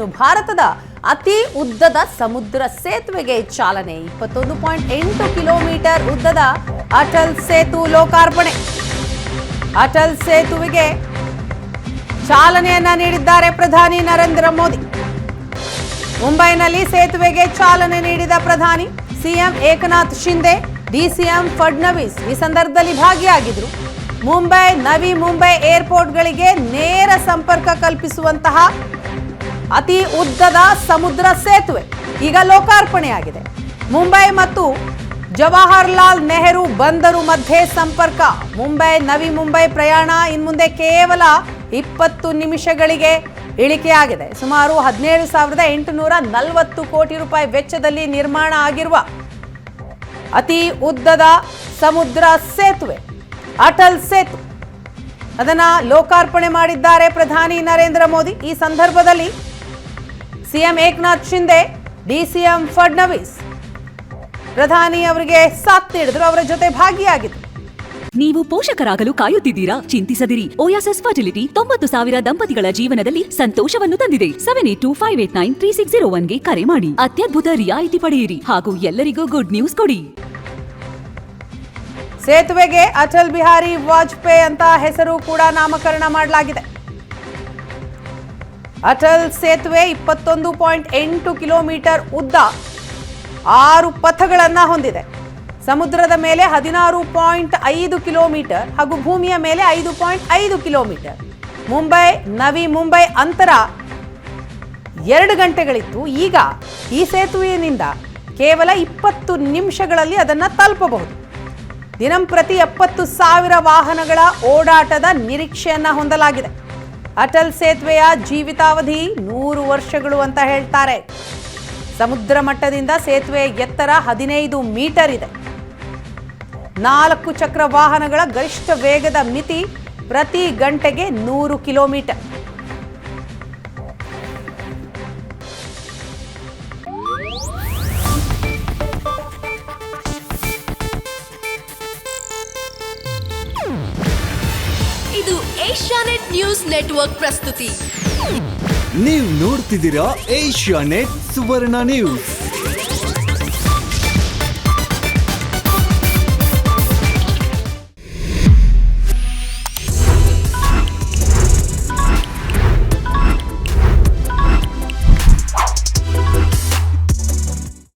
ಇನ್ನು ಭಾರತದ ಅತಿ ಉದ್ದದ ಸಮುದ್ರ ಸೇತುವೆಗೆ ಚಾಲನೆ. 21.8 ಕಿಲೋಮೀಟರ್ ಉದ್ದದ ಅಟಲ್ ಸೇತು ಲೋಕಾರ್ಪಣೆ. ಅಟಲ್ ಸೇತುವೆಗೆ ಚಾಲನೆಯನ್ನ ನೀಡಿದ್ದಾರೆ ಪ್ರಧಾನಿ ನರೇಂದ್ರ ಮೋದಿ. ಮುಂಬೈನಲ್ಲಿ ಸೇತುವೆಗೆ ಚಾಲನೆ ನೀಡಿದ ಪ್ರಧಾನಿ ಸಿಎಂ ಏಕನಾಥ್ ಶಿಂದೆ, ಡಿಸಿಎಂ ಫಡ್ನವೀಸ್ ಈ ಸಂದರ್ಭದಲ್ಲಿ ಭಾಗಿಯಾಗಿದ್ರು. ಮುಂಬೈ ನವಿ ಮುಂಬೈ ಏರ್ಪೋರ್ಟ್ಗಳಿಗೆ ನೇರ ಸಂಪರ್ಕ ಕಲ್ಪಿಸುವಂತಹ ಅತಿ ಉದ್ದದ ಸಮುದ್ರ ಸೇತುವೆ ಈಗ ಲೋಕಾರ್ಪಣೆಯಾಗಿದೆ. ಮುಂಬೈ ಮತ್ತು ಜವಾಹರ್ಲಾಲ್ ನೆಹರು ಬಂದರು ಮಧ್ಯೆ ಸಂಪರ್ಕ. ಮುಂಬೈ ನವಿ ಮುಂಬೈ ಪ್ರಯಾಣ ಇನ್ಮುಂದೆ ಕೇವಲ 20 ನಿಮಿಷಗಳಿಗೆ ಇಳಿಕೆಯಾಗಿದೆ. ಸುಮಾರು 17,840 ಕೋಟಿ ರೂಪಾಯಿ ವೆಚ್ಚದಲ್ಲಿ ನಿರ್ಮಾಣ ಆಗಿರುವ ಅತಿ ಉದ್ದದ ಸಮುದ್ರ ಸೇತುವೆ ಅಟಲ್ ಸೇತು ಅದನ್ನ ಲೋಕಾರ್ಪಣೆ ಮಾಡಿದ್ದಾರೆ ಪ್ರಧಾನಿ ನರೇಂದ್ರ ಮೋದಿ. ಈ ಸಂದರ್ಭದಲ್ಲಿ ಸಿಎಂ ಏಕನಾಥ್ ಶಿಂದೆ, ಡಿಸಿಎಂ ಫಡ್ನವೀಸ್ ಪ್ರಧಾನಿ ಅವರಿಗೆ ಸಾಥ್ ನೀಡಿದ್ರು, ಅವರ ಜೊತೆ ಭಾಗಿಯಾಗಿದ್ರು. ನೀವು ಪೋಷಕರಾಗಲು ಕಾಯುತ್ತಿದ್ದೀರಾ? ಚಿಂತಿಸದಿರಿ. ಓಯಾಸಿಸ್ ಫರ್ಟಿಲಿಟಿ 90,000 ದಂಪತಿಗಳ ಜೀವನದಲ್ಲಿ ಸಂತೋಷವನ್ನು ತಂದಿದೆ. 7825893601ಗೆ ಕರೆ ಮಾಡಿ. ಅತ್ಯದ್ಭುತ ರಿಯಾಯಿತಿ ಪಡೆಯಿರಿ ಹಾಗೂ ಎಲ್ಲರಿಗೂ ಗುಡ್ ನ್ಯೂಸ್ ಕೊಡಿ. ಸೇತುವೆಗೆ ಅಟಲ್ ಬಿಹಾರಿ ವಾಜಪೇಯಿ ಅಂತ ಹೆಸರು ಕೂಡ ನಾಮಕರಣ ಮಾಡಲಾಗಿದೆ. ಅಟಲ್ ಸೇತುವೆ 21.8 ಕಿಲೋಮೀಟರ್ ಉದ್ದ, 6 ಪಥಗಳನ್ನ ಹೊಂದಿದೆ. ಸಮುದ್ರದ ಮೇಲೆ 16.5 ಕಿಲೋಮೀಟರ್ ಹಾಗೂ ಭೂಮಿಯ ಮೇಲೆ 5.5 ಕಿಲೋಮೀಟರ್. ಮುಂಬೈ ನವಿ ಮುಂಬೈ ಅಂತರ 2 ಗಂಟೆಗಳಿತ್ತು. ಈಗ ಈ ಸೇತುವೆಯಿಂದ ಕೇವಲ 20 ನಿಮಿಷಗಳಲ್ಲಿ ಅದನ್ನು ತಲುಪಬಹುದು. ದಿನಂಪ್ರತಿ 70,000 ವಾಹನಗಳ ಓಡಾಟದ ನಿರೀಕ್ಷೆಯನ್ನ ಹೊಂದಲಾಗಿದೆ. ಅಟಲ್ ಸೇತುವೆಯ ಜೀವಿತಾವಧಿ 100 ವರ್ಷಗಳು ಅಂತ ಹೇಳ್ತಾರೆ. ಸಮುದ್ರ ಮಟ್ಟದಿಂದ ಸೇತುವೆ ಎತ್ತರ 15 ಮೀಟರ್ ಇದೆ. 4 ಚಕ್ರ ವಾಹನಗಳ ಗರಿಷ್ಠ ವೇಗದ ಮಿತಿ ಪ್ರತಿ ಗಂಟೆಗೆ 100 ಕಿಲೋಮೀಟರ್. ಇದು ಏಷ್ಯಾನೆಟ್ ನ್ಯೂಸ್ ನೆಟ್ವರ್ಕ್ ಪ್ರಸ್ತುತಿ. ನೀವು ನೋಡ್ತಿದ್ದೀರಾ ಏಷ್ಯಾನೆಟ್ ಸುವರ್ಣ ನ್ಯೂಸ್.